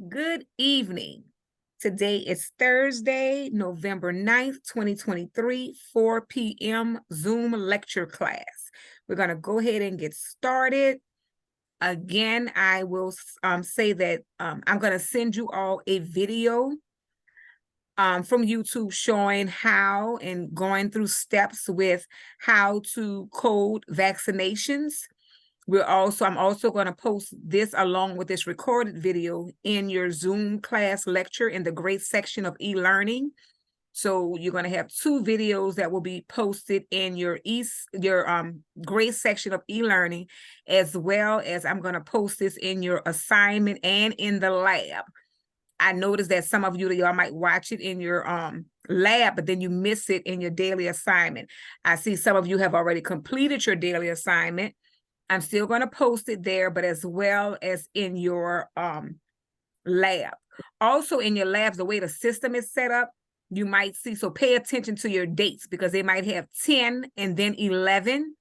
Good evening. Today is Thursday, November 9th, 2023, 4 p.m. Zoom lecture class. We're going to go ahead and get started. Again, I will say that I'm going to send you all a video from YouTube showing how and going through steps with how to code vaccinations. I'm also going to post this along with this recorded video in your Zoom class lecture in the grade section of e-learning. So you're going to have two videos that will be posted in your grade section of e-learning, as well as I'm going to post this in your assignment and in the lab. I noticed that some of y'all might watch it in your lab, but then you miss it in your daily assignment. I see some of you have already completed your daily assignment. I'm still going to post it there, but as well as in your lab. Also in your labs, the way the system is set up, you might see, so pay attention to your dates because they might have 10 and then 11,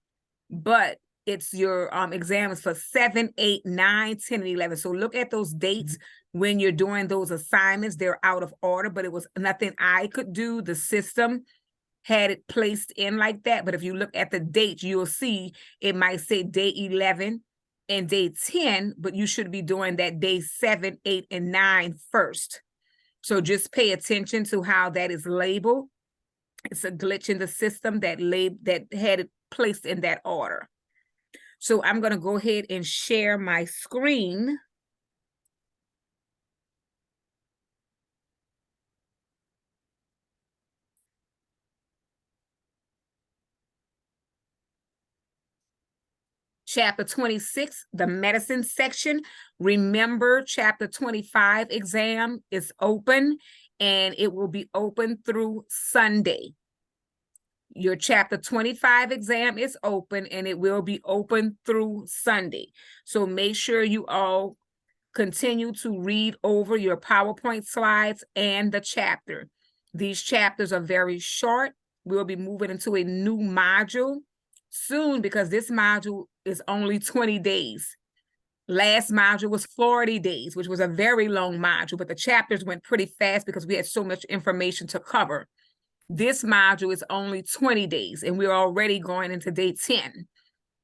but it's your exams for 7, 8, 9, 10, and 11. So look at those dates when you're doing those assignments. They're out of order, but it was nothing I could do. The system had it placed in like that. But if you look at the date, you'll see it might say day 11 and day 10, but you should be doing that day 7, 8, and 9 first. So just pay attention to how that is labeled. It's a glitch in the system that had it placed in that order. So I'm going to go ahead and share my screen. Chapter 26, the medicine section. Remember, chapter 25 exam is open and it will be open through Sunday. Your chapter 25 exam is open and it will be open through Sunday. So make sure you all continue to read over your PowerPoint slides and the chapter. These chapters are very short. We'll be moving into a new module soon because this module is only 20 days. Last module was 40 days, which was a very long module, but the chapters went pretty fast because we had so much information to cover. This module is only 20 days, and we're already going into day 10.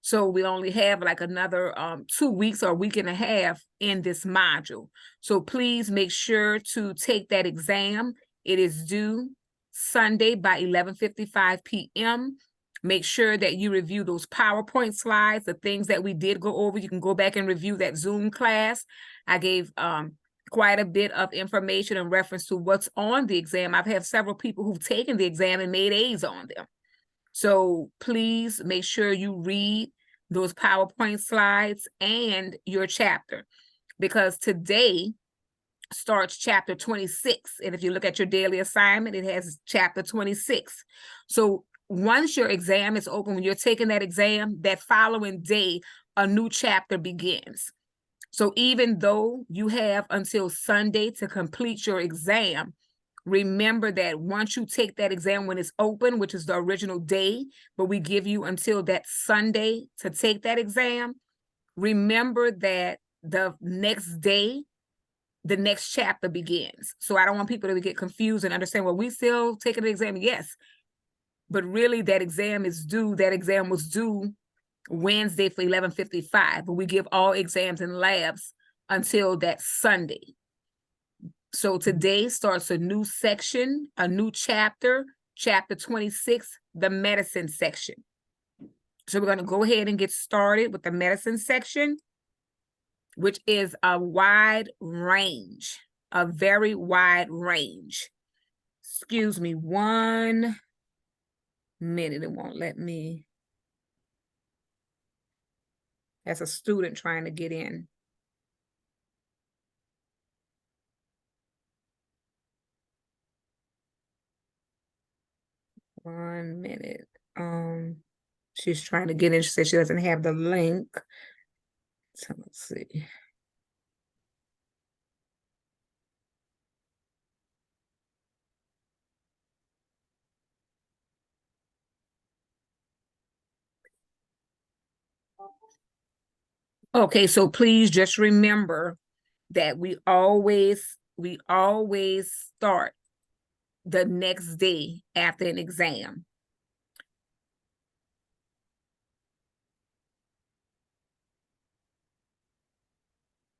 So we only have like another 2 weeks or a week and a half in this module. So please make sure to take that exam. It is due Sunday by 11:55 p.m. Make sure that you review those PowerPoint slides, the things that we did go over. You can go back and review that Zoom class. I gave quite a bit of information in reference to what's on the exam. I've had several people who've taken the exam and made A's on them. So please make sure you read those PowerPoint slides and your chapter, because today starts chapter 26. And if you look at your daily assignment, it has chapter 26. So once your exam is open, when you're taking that exam, that following day, a new chapter begins. So even though you have until Sunday to complete your exam, remember that once you take that exam when it's open, which is the original day, but we give you until that Sunday to take that exam, remember that the next day, the next chapter begins. So I don't want people to get confused and understand, well, we still taking the exam, yes. But really that exam was due Wednesday for 11:55, but we give all exams and labs until that Sunday. So today starts a new section, a new chapter, chapter 26, the medicine section. So we're going to go ahead and get started with the medicine section, which is a wide range, a very wide range. Excuse me 1 minute, it won't let me. As a student trying to get in. One minute. She's trying to get in. She said she doesn't have the link. So let's see. Okay, so please just remember that we always start the next day after an exam.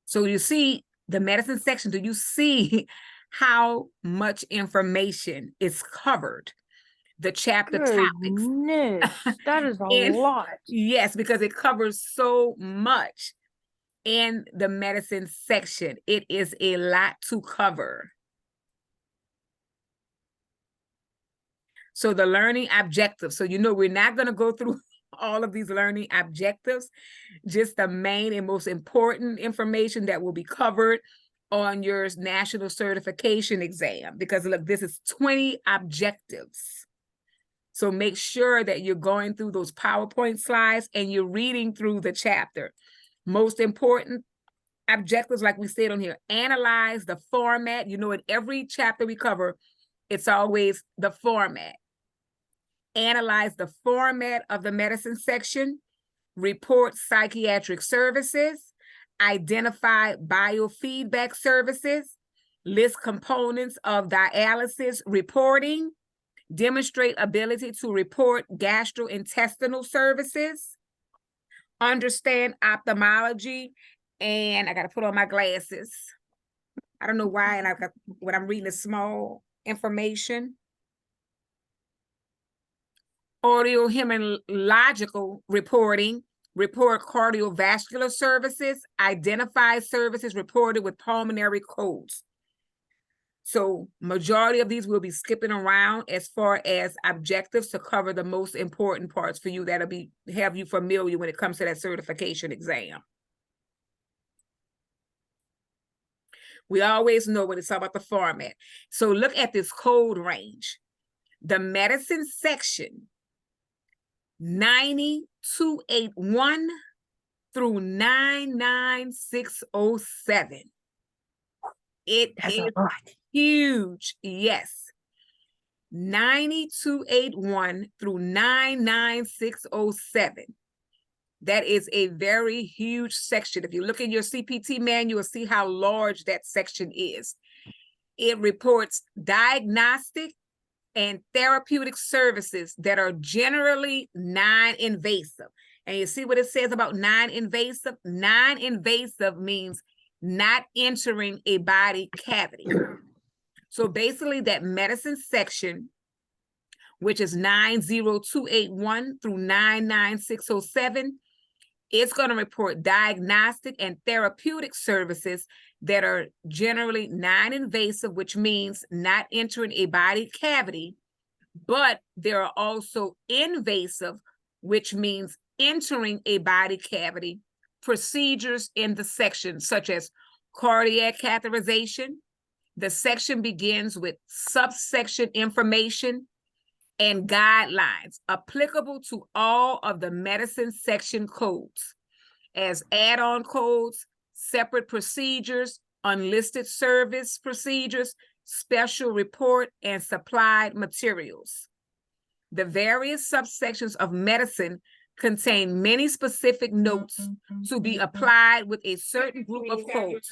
So you see the medicine section, do you see how much information is covered? The chapter Goodness, topics. that is a And lot. yes, because it covers so much in the medicine section. It is a lot to cover. So the learning objectives. So you know we're not going to go through all of these learning objectives, just the main and most important information that will be covered on your national certification exam. Because look, this is 20 objectives. So make sure that you're going through those PowerPoint slides and you're reading through the chapter. Most important objectives, like we said on here, analyze the format. You know, in every chapter we cover, it's always the format. Analyze the format of the medicine section, report psychiatric services, identify biofeedback services, list components of dialysis reporting, demonstrate ability to report gastrointestinal services, understand ophthalmology, and I got to put on my glasses. I don't know why, and I got when I'm reading the small information. Audio-hemological reporting, report cardiovascular services, identify services reported with pulmonary codes. So majority of these will be skipping around as far as objectives to cover the most important parts for you that'll have you familiar when it comes to that certification exam. We always know when it's about the format. So look at this code range. The medicine section, 90281 through 99607. That's a lot. Huge, yes. 90281 through 99607. That is a very huge section. If you look in your CPT manual, see how large that section is. It reports diagnostic and therapeutic services that are generally non-invasive. And you see what it says about non-invasive? Non-invasive means not entering a body cavity. So basically that medicine section, which is 90281 through 99607, it's going to report diagnostic and therapeutic services that are generally non-invasive, which means not entering a body cavity, but there are also invasive, which means entering a body cavity, procedures in the section, such as cardiac catheterization. The section begins with subsection information and guidelines applicable to all of the medicine section codes as add-on codes, separate procedures, unlisted service procedures, special report, and supplied materials. The various subsections of medicine contain many specific notes to be applied with a certain group of codes.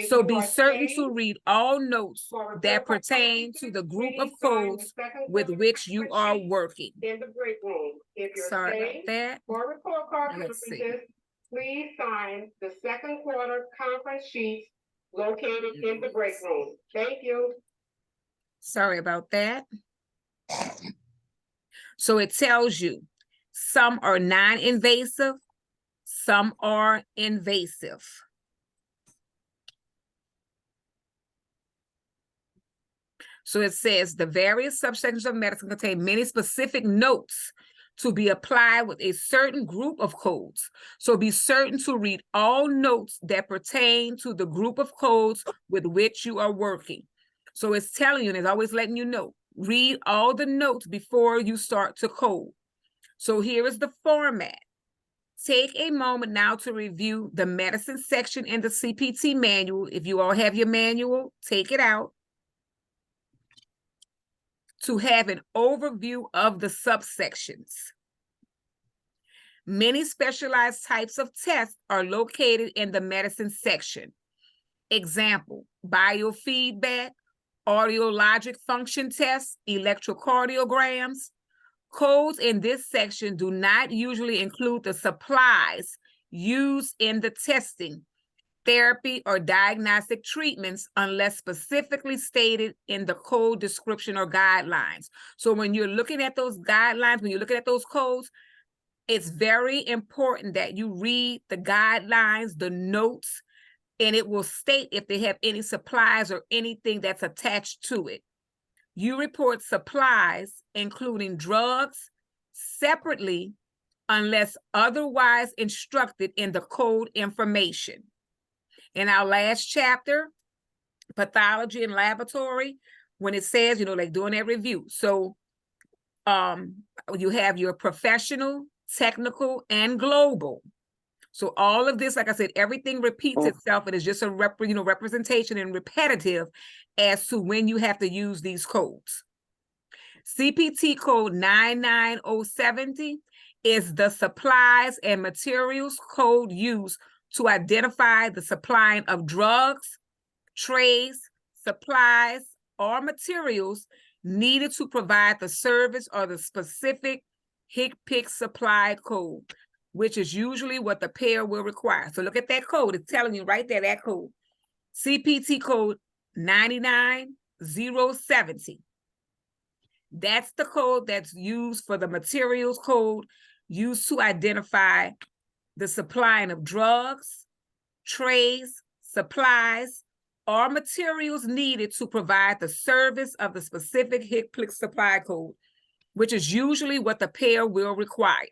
So be certain to read all notes that pertain to the group of codes with which you are working. In the break room. If you're staying for report card purposes, please sign the second quarter conference sheets located in the break room. Thank you. Sorry about that. So it tells you some are non-invasive, some are invasive. So it says the various subsections of medicine contain many specific notes to be applied with a certain group of codes. So be certain to read all notes that pertain to the group of codes with which you are working. So it's telling you, and it's always letting you know, read all the notes before you start to code. So here is the format. Take a moment now to review the medicine section in the CPT manual. If you all have your manual, take it out. To have an overview of the subsections. Many specialized types of tests are located in the medicine section. Example, biofeedback, audiologic function tests, electrocardiograms. Codes in this section do not usually include the supplies used in the testing, therapy, or diagnostic treatments unless specifically stated in the code description or guidelines. So when you're looking at those guidelines, when you're looking at those codes, it's very important that you read the guidelines, the notes, and it will state if they have any supplies or anything that's attached to it. You report supplies, including drugs, separately unless otherwise instructed in the code information. In our last chapter, pathology and laboratory, when it says, like doing that review. So you have your professional, technical, and global. So all of this, like I said, everything repeats itself. It is just a representation and repetitive as to when you have to use these codes. CPT code 99070 is the supplies and materials code used to identify the supplying of drugs, trays, supplies, or materials needed to provide the service or the specific HCPCS supply code, which is usually what the payer will require. So look at that code. It's telling you right there, that code. CPT code 99070. That's the code that's used for the materials code used to identify the supplying of drugs, trays, supplies, or materials needed to provide the service of the specific HCPCS supply code, which is usually what the payer will require.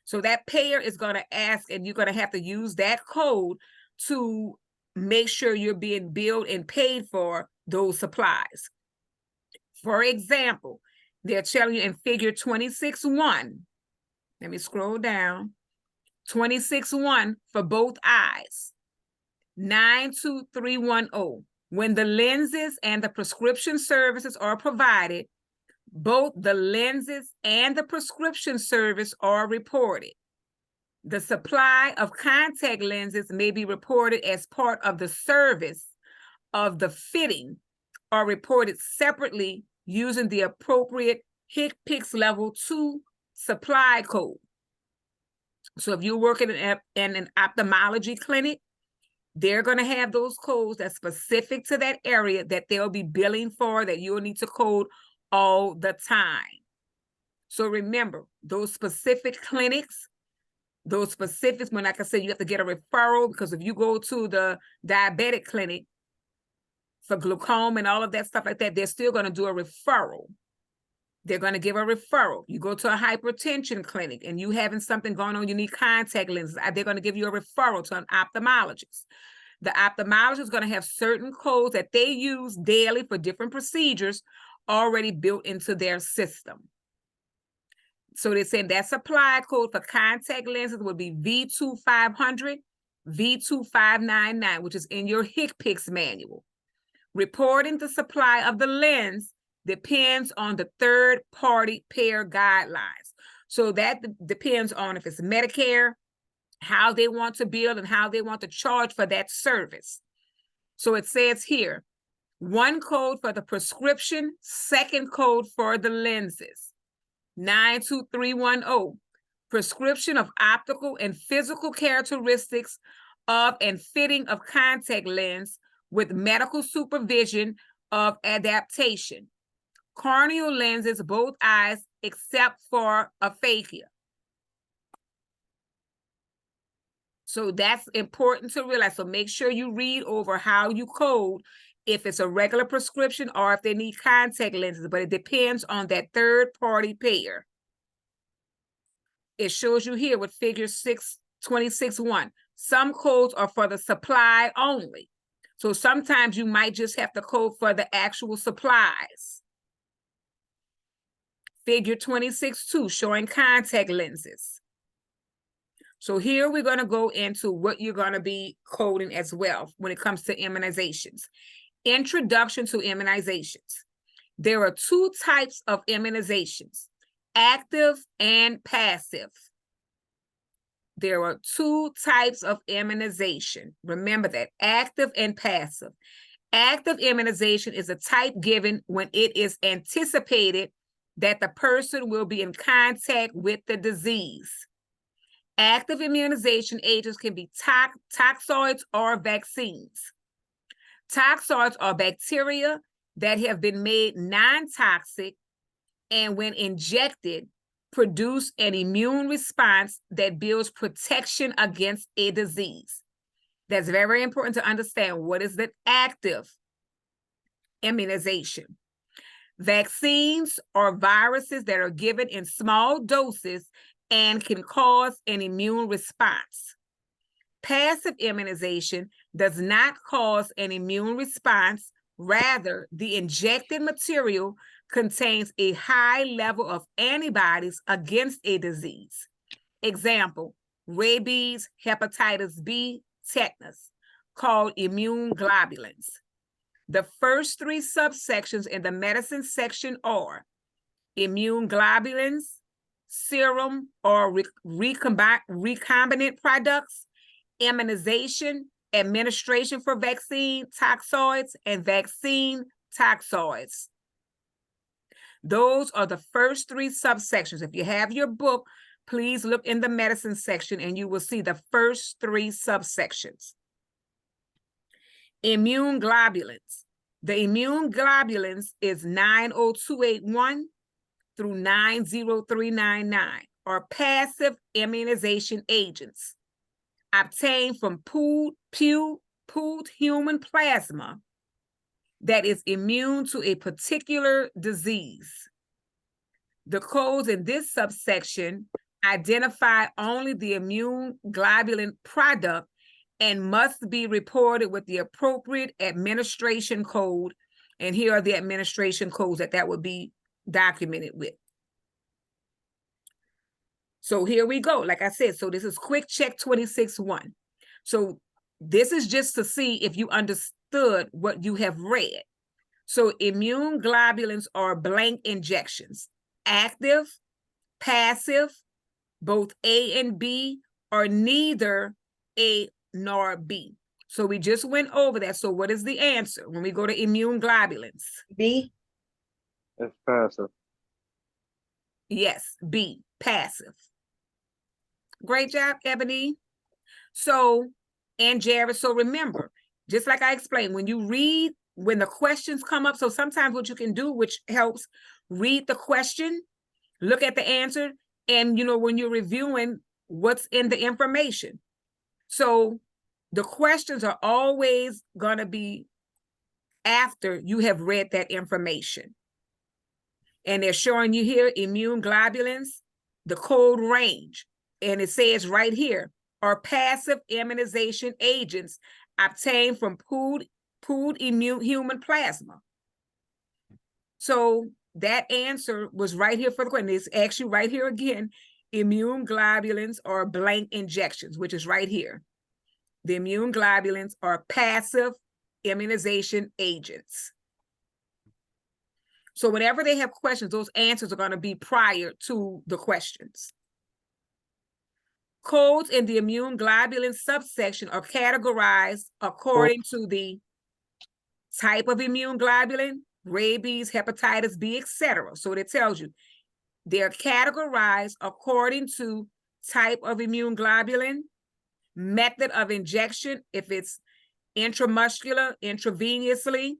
So that payer is going to ask, and you're going to have to use that code to make sure you're being billed and paid for those supplies. For example, they're telling you in figure 26.1, let me scroll down, 26.1 for both eyes, 92310. When the lenses and the prescription services are provided, both the lenses and the prescription service are reported. The supply of contact lenses may be reported as part of the service of the fitting or reported separately using the appropriate HCPCS level 2 supply code. So if you're working in an ophthalmology clinic, they're going to have those codes that's specific to that area that they'll be billing for, that you'll need to code all the time. So remember, those specific clinics, those specifics, when like I said, you have to get a referral, because if you go to the diabetic clinic for glaucoma and all of that stuff like that, they're still going to do a referral. They're going to give a referral. You go to a hypertension clinic and you having something going on, you need contact lenses, they're going to give you a referral to an ophthalmologist. The ophthalmologist is going to have certain codes that they use daily for different procedures already built into their system. So they're saying that supply code for contact lenses would be V2500, V2599, which is in your HCPCS manual. Reporting the supply of the lens depends on the third-party payer guidelines. So that depends on if it's Medicare, how they want to bill, and how they want to charge for that service. So it says here, one code for the prescription, second code for the lenses. 92310, prescription of optical and physical characteristics of and fitting of contact lens with medical supervision of adaptation. Corneal lenses, both eyes, except for aphakia. So that's important to realize. So make sure you read over how you code if it's a regular prescription or if they need contact lenses, but it depends on that third-party payer. It shows you here with figure 26.1. Some codes are for the supply only. So sometimes you might just have to code for the actual supplies. Figure 26.2, showing contact lenses. So here we're going to go into what you're going to be coding as well when it comes to immunizations. Introduction to immunizations. There are two types of immunizations, active and passive. there are two types of immunization. Remember that, active and passive. Active immunization is a type given when it is anticipated that the person will be in contact with the disease. Active immunization agents can be toxoids or vaccines. Toxoids are bacteria that have been made non-toxic and when injected, produce an immune response that builds protection against a disease. That's very important to understand. What is the active immunization? Vaccines are viruses that are given in small doses and can cause an immune response. Passive immunization does not cause an immune response. Rather, the injected material contains a high level of antibodies against a disease. Example, rabies, hepatitis B, tetanus, called immune globulins. The first three subsections in the medicine section are immune globulins, serum or recombinant products, immunization, administration for vaccine toxoids, and vaccine toxoids. Those are the first three subsections. If you have your book, please look in the medicine section and you will see the first three subsections. Immune globulins. The immune globulins is 90281 through 90399, are passive immunization agents obtained from pooled human plasma that is immune to a particular disease. The codes in this subsection identify only the immune globulin product and must be reported with the appropriate administration code. And here are the administration codes that would be documented with. So here we go. Like I said, so this is quick check 26-1. So this is just to see if you understood what you have read. So immune globulins are blank injections, active, passive, both A and B, or neither A nor B. So we just went over that. So what is the answer when we go to immune globulins? B. It's passive. Yes, B, passive. Great job, Ebony. So, and Jared, so remember, just like I explained, when you read, when the questions come up, so sometimes what you can do, which helps, read the question, look at the answer, and when you're reviewing what's in the information. So the questions are always going to be after you have read that information. And they're showing you here immune globulins, the code range. And it says right here, are passive immunization agents obtained from pooled immune human plasma. So that answer was right here for the question. It's actually right here again. Immune globulins are blank injections, which is right here. The immune globulins are passive immunization agents. So whenever they have questions, those answers are going to be prior to the questions. Codes in the immune globulin subsection are categorized according to the type of immune globulin, rabies, hepatitis B, etc. So it tells you they're categorized according to type of immune globulin, method of injection, if it's intramuscular, intravenously,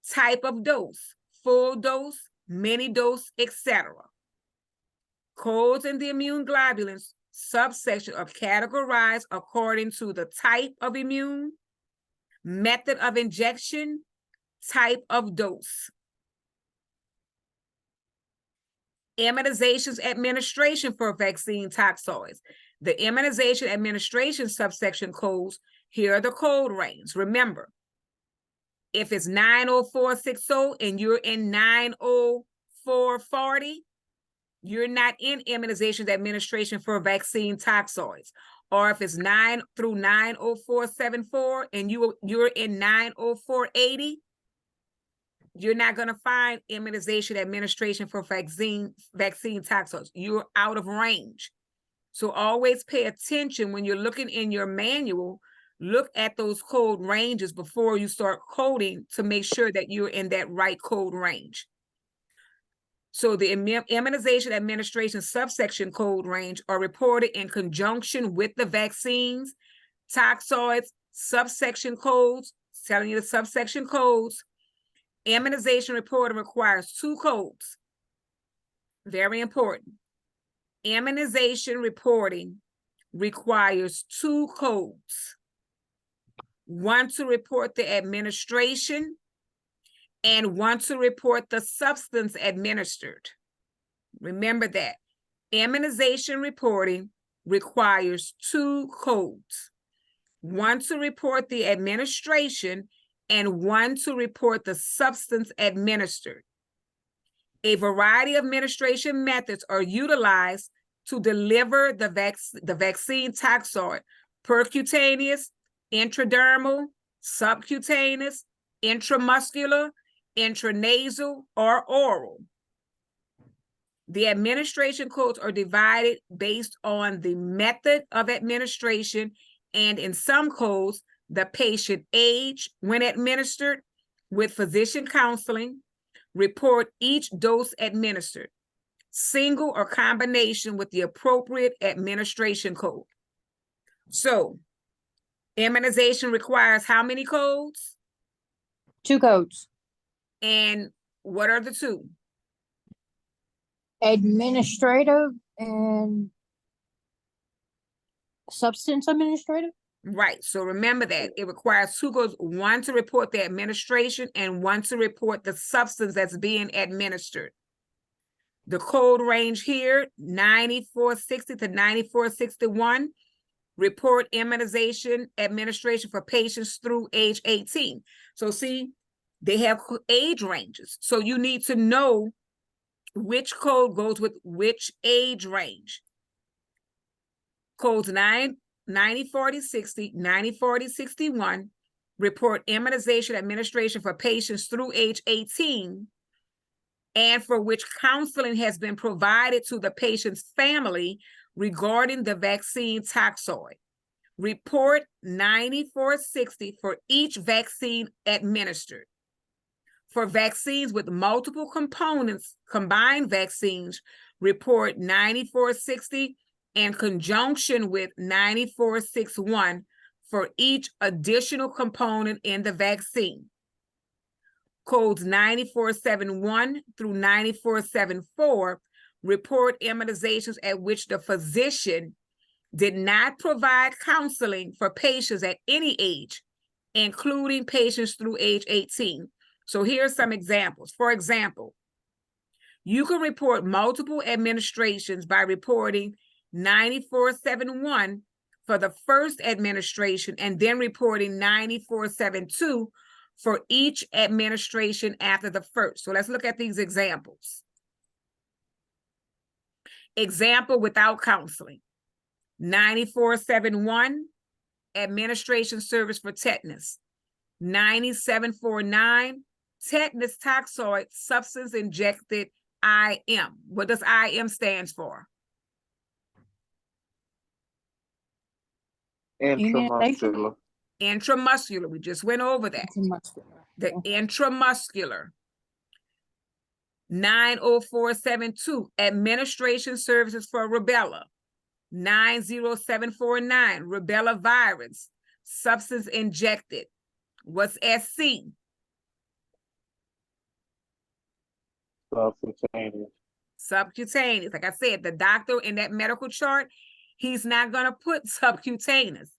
type of dose, full dose, mini dose, etc. Codes in the immune globulins subsection are categorized according to the type of immune, method of injection, type of dose. Immunizations administration for vaccine toxoids. The immunization administration subsection codes, here are the code range. Remember, if it's 90460 and you're in 90440, you're not in immunizations administration for vaccine toxoids. Or if it's 9 through 90474 and you're in 90480, you're not going to find immunization administration for vaccine toxoids. You're out of range. So always pay attention when you're looking in your manual, look at those code ranges before you start coding to make sure that you're in that right code range. So the immunization administration subsection code range are reported in conjunction with the vaccines, toxoids, subsection codes, telling you the subsection codes. Immunization reporting requires 2 codes. Very important. Immunization reporting requires 2 codes. One to report the administration and one to report the substance administered. Remember that. Immunization reporting requires 2 codes. One to report the administration and one to report the substance administered. A variety of administration methods are utilized to deliver the vaccine toxoid: percutaneous, intradermal, subcutaneous, intramuscular, intranasal, or oral. The administration codes are divided based on the method of administration, and in some codes, the patient age when administered, with physician counseling. Report each dose administered, single or combination, with the appropriate administration code. So, immunization requires how many codes? 2 codes. And what are the 2? Administrative and substance administrative. Right. So remember that it requires 2 codes, one to report the administration and one to report the substance that's being administered. The code range here, 9460 to 9461, report immunization administration for patients through age 18. So see, they have age ranges. So you need to know which code goes with which age range. Codes 904060, 904061 report immunization administration for patients through age 18 and for which counseling has been provided to the patient's family regarding the vaccine toxoid. Report 9460 for each vaccine administered. For vaccines with multiple components, combined vaccines, report 9460 in conjunction with 9461 for each additional component in the vaccine. Codes 9471 through 9474 report immunizations at which the physician did not provide counseling for patients at any age, including patients through age 18. So here are some examples. For example, you can report multiple administrations by reporting 9471 for the first administration and then reporting 9472 for each administration after the first. So let's look at these examples. Example without counseling. 9471, administration service for tetanus. 9749, tetanus toxoid substance injected IM. What does IM stands for? Intramuscular. Intramuscular. We just went over that. The intramuscular. 90472, administration services for rubella. 90749, rubella virus, substance injected. What's SC? Subcutaneous. Subcutaneous. Like I said, the doctor in that medical chart, he's not going to put subcutaneous.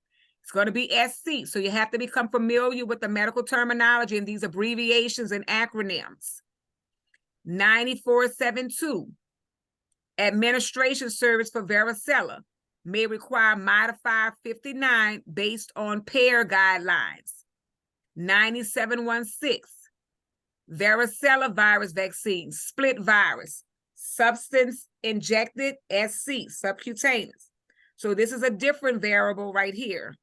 It's going to be SC. So you have to become familiar with the medical terminology and these abbreviations and acronyms. 9472, administration service for varicella, may require modifier 59 based on pair guidelines. 9716, varicella virus vaccine, split virus, substance injected, SC, subcutaneous. So this is a different variable right here.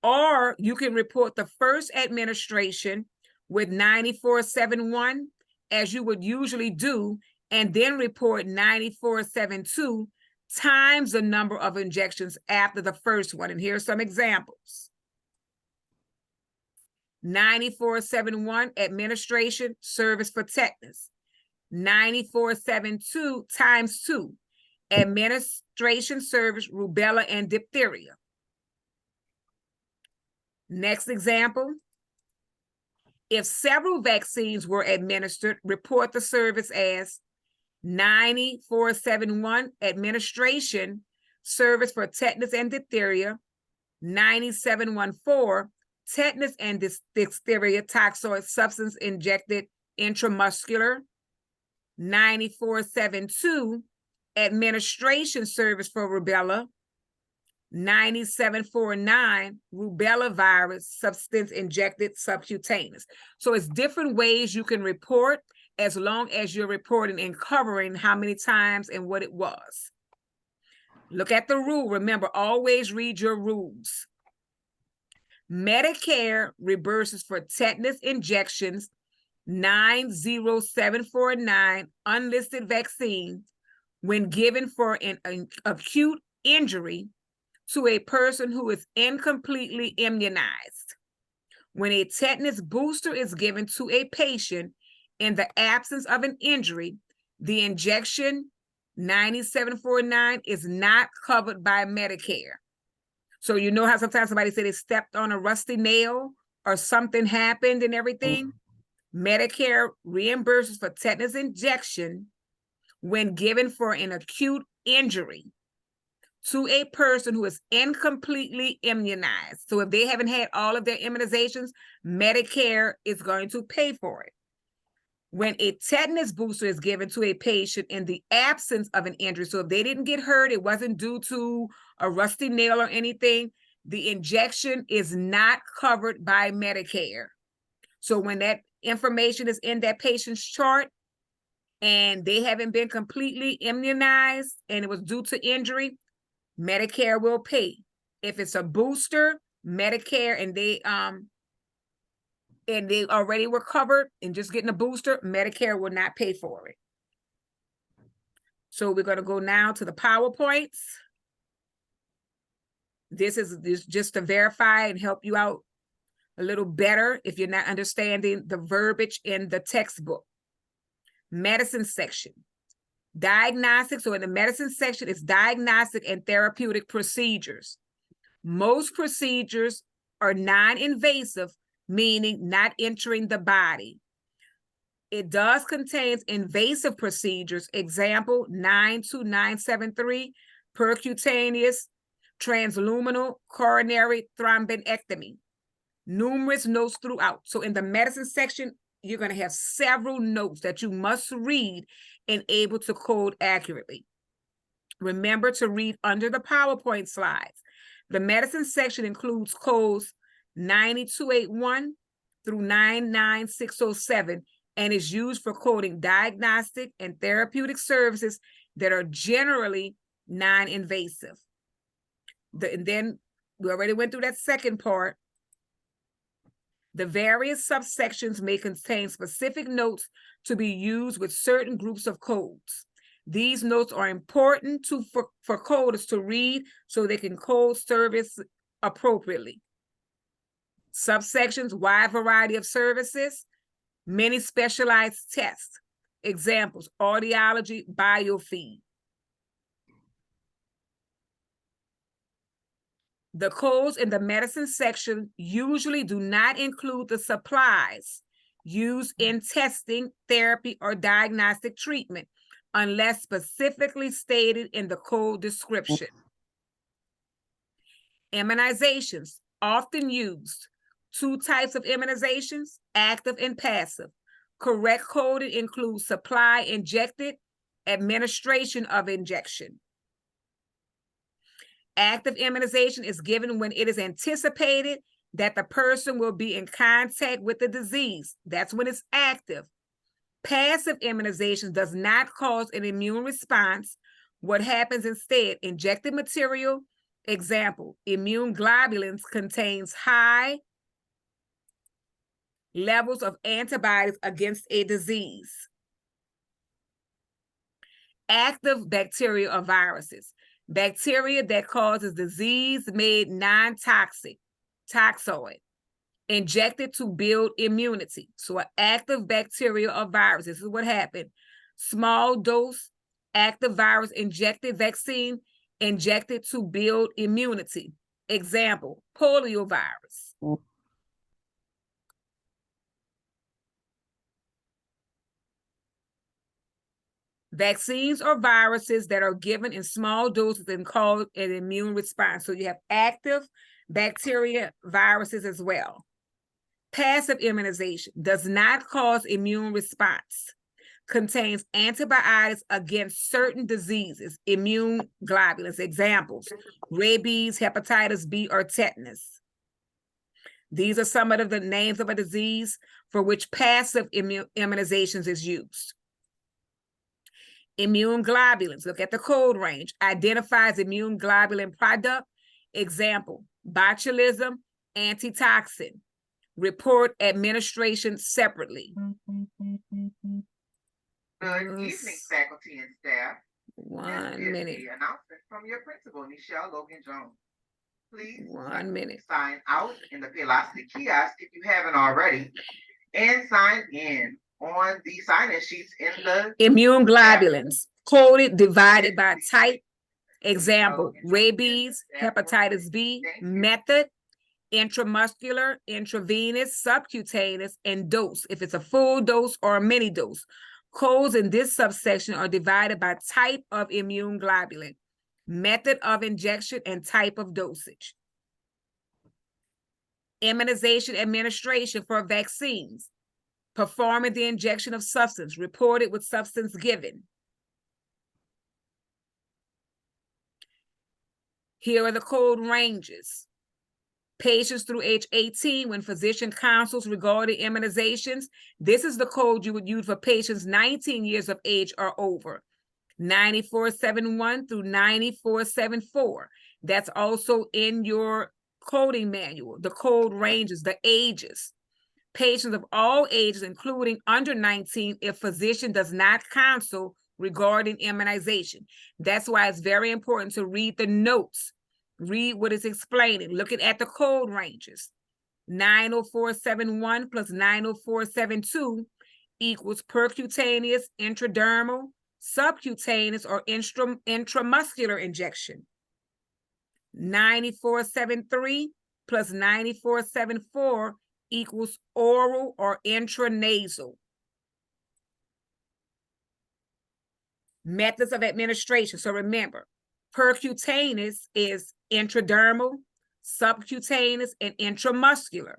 Or you can report the first administration with 9471, as you would usually do, and then report 9472 times the number of injections after the first one. And here's some examples. 9471, administration, service for tetanus. 9472 times 2, administration, service, rubella, and diphtheria. Next example. If several vaccines were administered, report the service as 9471, administration, service for tetanus and diphtheria. 9714, tetanus and diphtheria, toxoid substance injected intramuscular. 9472, administration service for rubella. 9749, rubella virus substance injected subcutaneous. So it's different ways you can report, as long as you're reporting and covering how many times and what it was. Look at the rule. Remember, always read your rules. Medicare reimburses for tetanus injections 90749 unlisted vaccine when given for an acute injury to a person who is incompletely immunized. When a tetanus booster is given to a patient in the absence of an injury, the injection 9749 is not covered by Medicare. So you know how sometimes somebody said they stepped on a rusty nail or something happened and everything? Medicare reimburses for tetanus injection when given for an acute injury to a person who is incompletely immunized. So if they haven't had all of their immunizations, Medicare is going to pay for it. When a tetanus booster is given to a patient in the absence of an injury, so if they didn't get hurt, it wasn't due to a rusty nail or anything, the injection is not covered by Medicare. So when that information is in that patient's chart and they haven't been completely immunized and it was due to injury, Medicare will pay. If it's a booster, Medicare and they already were covered and just getting a booster, Medicare will not pay for it. So we're going to go now to the PowerPoints. This is just to verify and help you out a little better if you're not understanding the verbiage in the textbook. Medicine section. Diagnostic, so in the medicine section, it's diagnostic and therapeutic procedures. Most procedures are non-invasive, meaning not entering the body. It does contain invasive procedures, example 92973, percutaneous transluminal coronary thrombectomy. Numerous notes throughout. So in the medicine section, you're going to have several notes that you must read and able to code accurately. Remember to read under the PowerPoint slides. The medicine section includes codes 9281 through 99607 and is used for coding diagnostic and therapeutic services that are generally non-invasive. And then we already went through that second part. The various subsections may contain specific notes to be used with certain groups of codes. These notes are important for coders to read so they can code service appropriately. Subsections, wide variety of services, many specialized tests. Examples, audiology, biofeed. The codes in the medicine section usually do not include the supplies used in testing, therapy, or diagnostic treatment unless specifically stated in the code description. Immunizations, often used. Two types of immunizations, active and passive. Correct coding includes supply injected, administration of injection. Active immunization is given when it is anticipated that the person will be in contact with the disease. That's when it's active. Passive immunization does not cause an immune response. What happens instead? Injected material, example, immune globulins contains high levels of antibodies against a disease. Active bacteria or viruses. Bacteria that causes disease made non-toxic, toxoid, injected to build immunity. So an active bacteria or virus, this is what happened. Small dose, active virus injected vaccine, injected to build immunity. Example, poliovirus. Vaccines are viruses that are given in small doses and cause an immune response. So you have active bacteria, viruses as well. Passive immunization does not cause immune response. Contains antibiotics against certain diseases, immune globulins. Examples, rabies, hepatitis B, or tetanus. These are some of the names of a disease for which passive immunizations is used. Immune globulins, look at the code range, identifies immune globulin product. Example, botulism, antitoxin. Report administration separately. Good evening, faculty and staff. 1 minute. The announcement from your principal, Michelle Logan Jones. Please 1 minute. Sign out in the Paylocity kiosk if you haven't already, and sign in on the sign-in sheets in the Immune globulins, coded, divided by type. Example, rabies, hepatitis B, method, intramuscular, intravenous, subcutaneous, and dose, if it's a full dose or a mini dose. Codes in this subsection are divided by type of immune globulin, method of injection, and type of dosage. Immunization administration for vaccines, performing the injection of substance, reported with substance given. Here are the code ranges. Patients through age 18, when physician counsels regarding immunizations, this is the code you would use for patients 19 years of age or over. 9471 through 9474. That's also in your coding manual. The code ranges, the ages. Patients of all ages, including under 19, if physician does not counsel regarding immunization. That's why it's very important to read the notes. Read what it's explaining, looking at the code ranges. 90471 plus 90472 equals percutaneous, intradermal, subcutaneous, or intramuscular injection. 9473 plus 9474 equals oral or intranasal. Methods of administration. So remember, percutaneous is intradermal, subcutaneous, and intramuscular.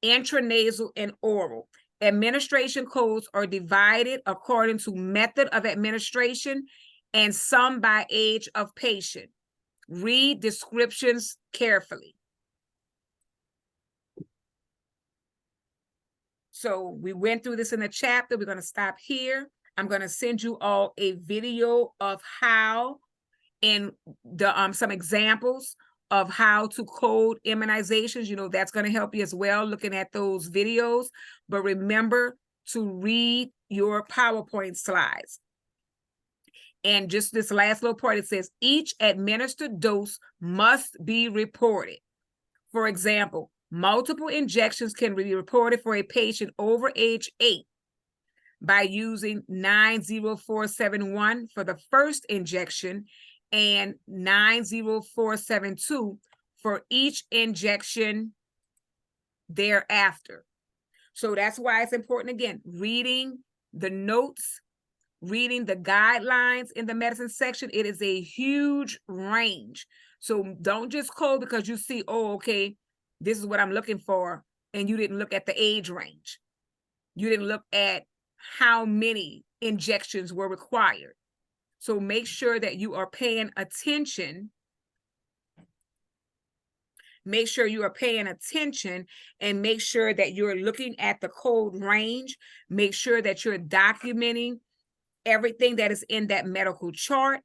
Intranasal and oral. Administration codes are divided according to method of administration and some by age of patient. Read descriptions carefully. So we went through this in the chapter. We're going to stop here. I'm going to send you all a video of how, in the some examples of how to code immunizations. You know, that's going to help you as well, looking at those videos. But remember to read your PowerPoint slides. And just this last little part, it says each administered dose must be reported. For example, multiple injections can be reported for a patient over age 8 by using 90471 for the first injection and 90472 for each injection thereafter. So that's why it's important, again, reading the notes, reading the guidelines in the medicine section. It is a huge range. So don't just code because you see, oh, okay, this is what I'm looking for, and you didn't look at the age range. You didn't look at how many injections were required. So make sure that you are paying attention. Make sure you are paying attention and make sure that you're looking at the code range. Make sure that you're documenting everything that is in that medical chart.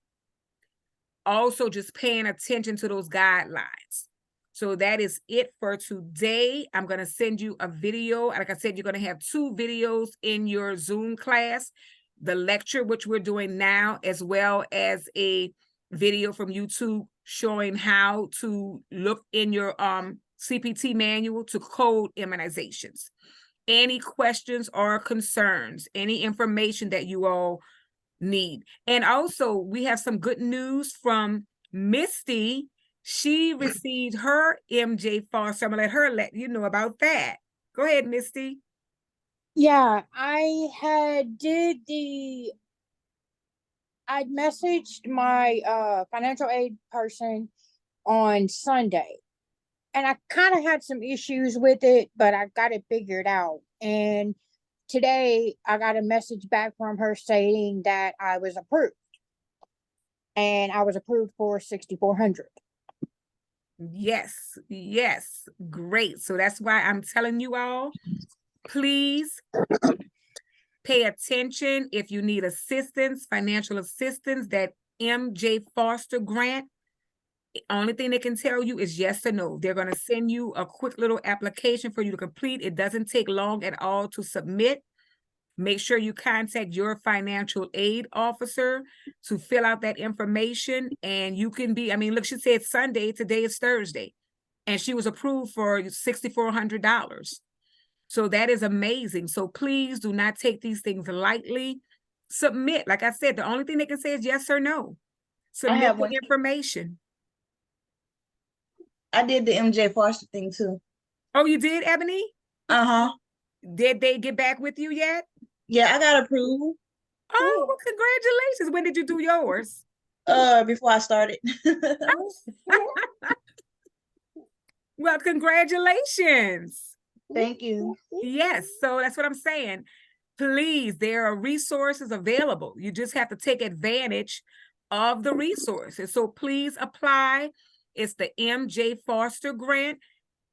Also, just paying attention to those guidelines. So that is it for today. I'm going to send you a video. Like I said, you're going to have 2 videos in your Zoom class, the lecture, which we're doing now, as well as a video from YouTube showing how to look in your CPT manual to code immunizations. Any questions or concerns, any information that you all need. And also, we have some good news from Misty. She received her MJ Foster. I'm gonna let her let you know about that. Go ahead, Misty. Yeah, I'd messaged my financial aid person on Sunday, and I kind of had some issues with it, but I got it figured out. And today I got a message back from her stating that I was approved. And I was approved for 6,400. Yes, yes, great. So that's why I'm telling you all, please pay attention if you need assistance, financial assistance, that MJ Foster grant. The only thing they can tell you is yes or no. They're going to send you a quick little application for you to complete. It doesn't take long at all to submit. Make sure you contact your financial aid officer to fill out that information, and you can be, I mean, look, she said Sunday, today is Thursday, and she was approved for $6,400. So that is amazing. So please do not take these things lightly. Submit. Like I said, the only thing they can say is yes or no. Submit have the one. information. I did the MJ Foster thing too. Oh, you did, Ebony? Uh-huh. Did they get back with you yet? Yeah, I got approved. Oh, well, congratulations. When did you do yours? Before I started. Well, congratulations. Thank you. Yes, so that's what I'm saying. Please, there are resources available. You just have to take advantage of the resources. So please apply. It's the MJ Foster grant.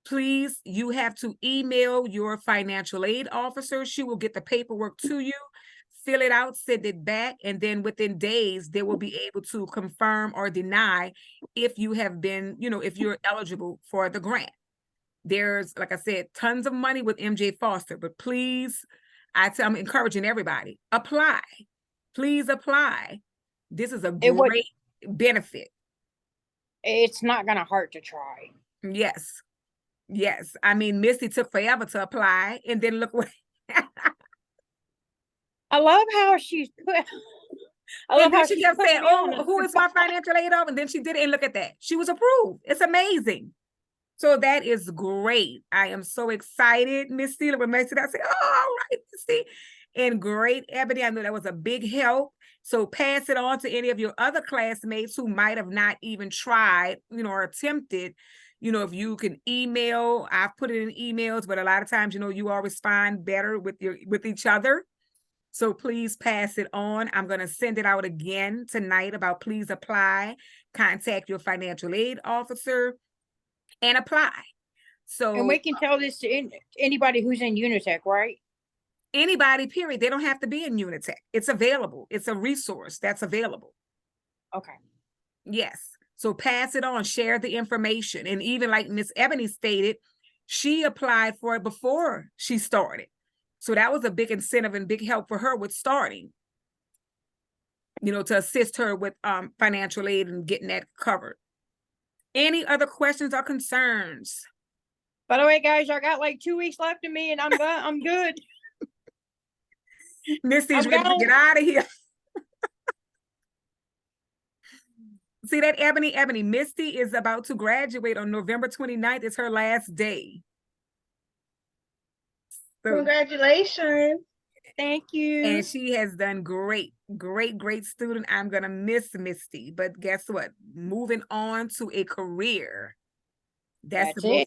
Please, you have to email your financial aid officer. She will get the paperwork to you, fill it out, send it back, and then within days, they will be able to confirm or deny if you have been, if you're eligible for the grant. There's, like I said, tons of money with MJ Foster, but please, I'm encouraging everybody, apply. Please apply. This is a great benefit. It's not going to hurt to try. Yes. Yes. I mean, Misty took forever to apply, and then look what. I love how she's put. And then she kept saying, "Oh, who is my financial aid officer?" And then she did it, and look at that. She was approved. It's amazing. So that is great. I am so excited, Miss Steele. When Misty, I said, "Oh, all right, Misty." And great, Ebony. I know that was a big help. So pass it on to any of your other classmates who might have not even tried, or attempted. If you can email, I've put it in emails, but a lot of times, you all respond better with each other. So please pass it on. I'm going to send it out again tonight about please apply, contact your financial aid officer, and apply. So, and we can tell this to anybody who's in Unitech, right? Anybody, period. They don't have to be in Unitech. It's available. It's a resource that's available. Okay. Yes. So pass it on, share the information. And even like Miss Ebony stated, she applied for it before she started. So that was a big incentive and big help for her with starting, to assist her with financial aid and getting that covered. Any other questions or concerns? By the way, guys, I got like 2 weeks left of me, and I'm good. Misty's ready to get out of here. See that, Ebony? Misty is about to graduate on November 29th. It's her last day. So, Congratulations. Thank you. and she has done great, great, great student. I'm going to miss Misty, but guess what? Moving on to a career. That's the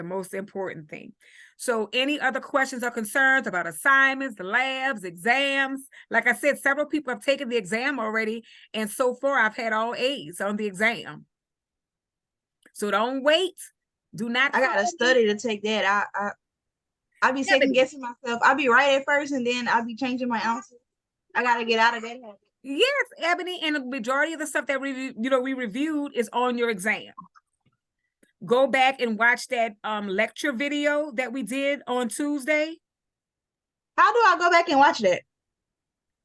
most important thing. So any other questions or concerns about assignments, the labs, exams? Like I said, several people have taken the exam already, and so far I've had all A's on the exam. So don't wait. Do not. I gotta study to take that. I be second guessing myself. I'll be right at first, and then I'll be changing my answer. I gotta get out of that habit. Yes, Ebony, and the majority of the stuff that we reviewed is on your exam. Go back and watch that lecture video that we did on Tuesday. How do I go back and watch that?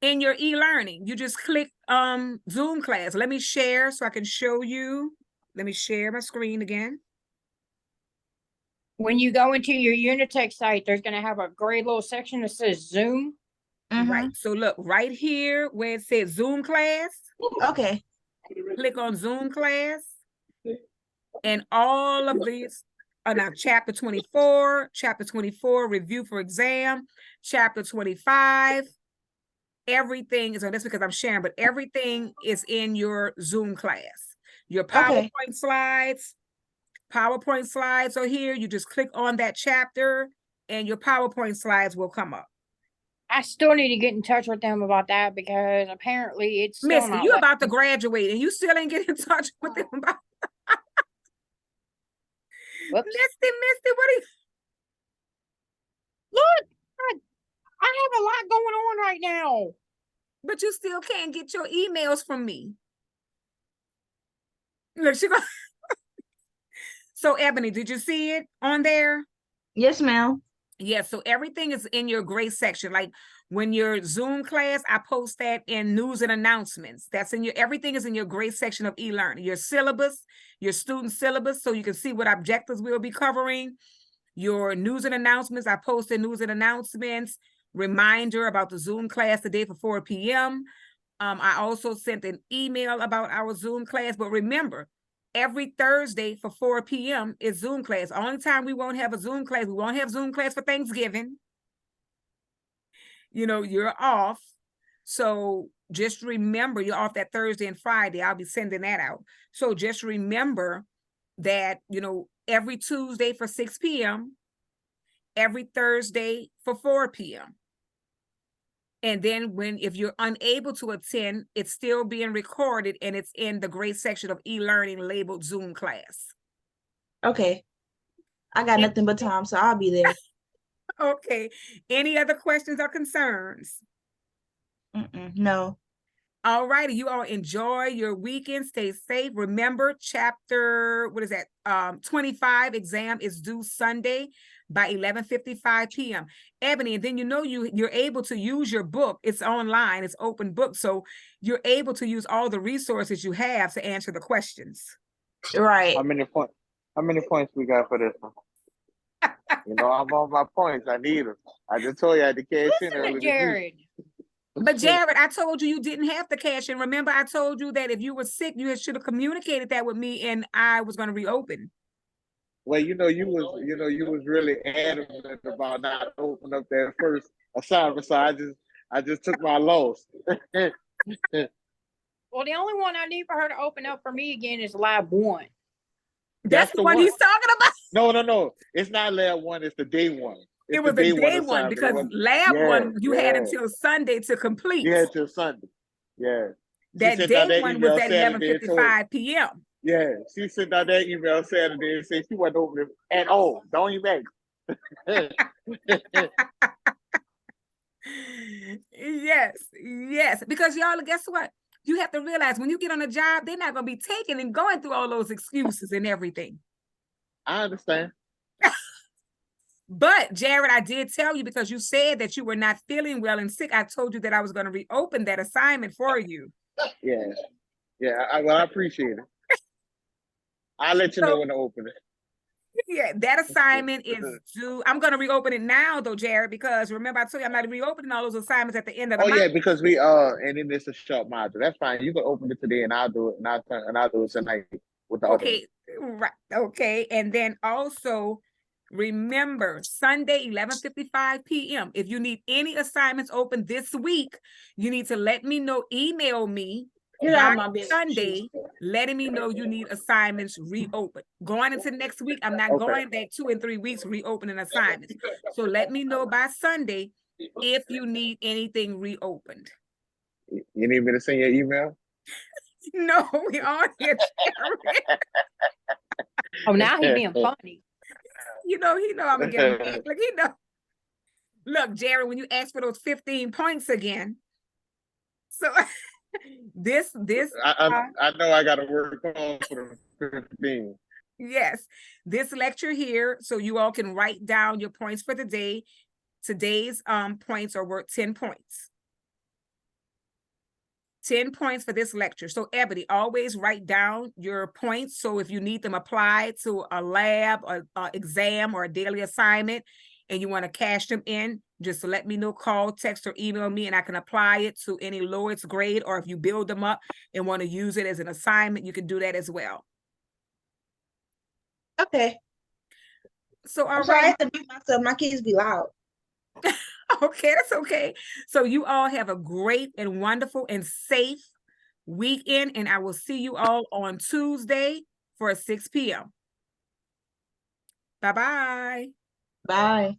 In your e-learning, you just click Zoom class. Let me share so I can show you. Let me share my screen again. When you go into your Unitech site, there's gonna have a gray little section that says Zoom. Right. So look right here where it says Zoom class. Okay. Click on Zoom class. And all of these are now chapter 24, review for exam, chapter 25. Everything is on this because I'm sharing, but everything is in your Zoom class. Your PowerPoint slides. PowerPoint slides are here. You just click on that chapter and your PowerPoint slides will come up. I still need to get in touch with them about that because apparently it's still Misty, not you letting about to me- graduate and you still ain't getting in touch with them about Whoops. Misty, what are you? Look, I have a lot going on right now. But you still can't get your emails from me. Look, she go. So Ebony, did you see it on there? Yes, ma'am. Yeah, so everything is in your gray section. Like when your Zoom class, I post that in news and announcements. That's in your, everything is in your gray section of e-learning. Your syllabus, your student syllabus, so you can see what objectives we'll be covering. Your news and announcements, I posted news and announcements, reminder about the Zoom class today for 4 p.m. I also sent an email about our Zoom class, but remember, every Thursday for 4 p.m. is Zoom class. Only time we won't have a Zoom class, we won't have Zoom class for Thanksgiving. You know, you're off. So just remember, you're off that Thursday and Friday. I'll be sending that out. So just remember that, you know, every Tuesday for 6 p.m., every Thursday for 4 p.m. And then if you're unable to attend, it's still being recorded and it's in the gray section of e-learning labeled Zoom class. Okay. I got nothing but time, so I'll be there. Okay. Any other questions or concerns? No. All righty. You all enjoy your weekend. Stay safe. Remember, chapter, what is that? 25 exam is due Sunday by 11:55 p.m. Ebony, and then you know you're able to use your book. It's online. It's open book. So you're able to use all the resources you have to answer the questions. Right. How many points we got for this one? You know, I'm on my points. I need them. I just told you I had to cash in Listen early to this week. Jared. But Jared, I told you didn't have to cash in. Remember, I told you that if you were sick, you should have communicated that with me and I was going to reopen. Well, you was really adamant about not opening up that first assignment, so I just took my loss. Well, the only one I need for her to open up for me again is Lab 1. That's the one he's talking about. No. It's not Lab 1, it's the day one. It was the day one because Lab 1, you had until Sunday to complete. Yeah, till Sunday. Yeah. That day one was at 11:55 p.m. Yeah, she sent out that email Saturday and said she wasn't opening at all. Don't even ask. Yes. Because y'all, guess what? You have to realize when you get on a job, they're not going to be taking and going through all those excuses and everything. I understand. But Jared, I did tell you because you said that you were not feeling well and sick. I told you that I was going to reopen that assignment for you. Yeah. I appreciate it. I'll let you know when to open it. Yeah, that assignment is due. I'm going to reopen it now, though, Jared, because remember I told you I'm not reopening all those assignments at the end of the month. Yeah, because and then it's a short module. That's fine. You can open it today, and I'll do it, and I'll do it tonight with the other. Right. Okay, and then also remember Sunday 11:55 p.m. If you need any assignments open this week, you need to let me know. Email me. Sunday, letting me know you need assignments reopened. Going into next week, I'm not going back 2 and 3 weeks reopening assignments. So let me know by Sunday if you need anything reopened. You need me to send your email? No, we on here. Oh, now he's being funny. He know I'm gonna get him. Like he know. Look, Jared, when you ask for those 15 points again, so. This I know I gotta work on for the 15. Yes, this lecture here, so you all can write down your points for the day. Today's points are worth 10 points. 10 points for this lecture. So Ebony, always write down your points. So if you need them applied to a lab or exam or a daily assignment and you want to cash them in, just let me know, call, text, or email me, and I can apply it to any lowest grade, or if you build them up and want to use it as an assignment, you can do that as well. Okay. So all I'm sorry, I right. have to mute myself. My kids be loud. Okay, that's okay. So you all have a great and wonderful and safe weekend, and I will see you all on Tuesday for 6 p.m. Bye-bye. Bye.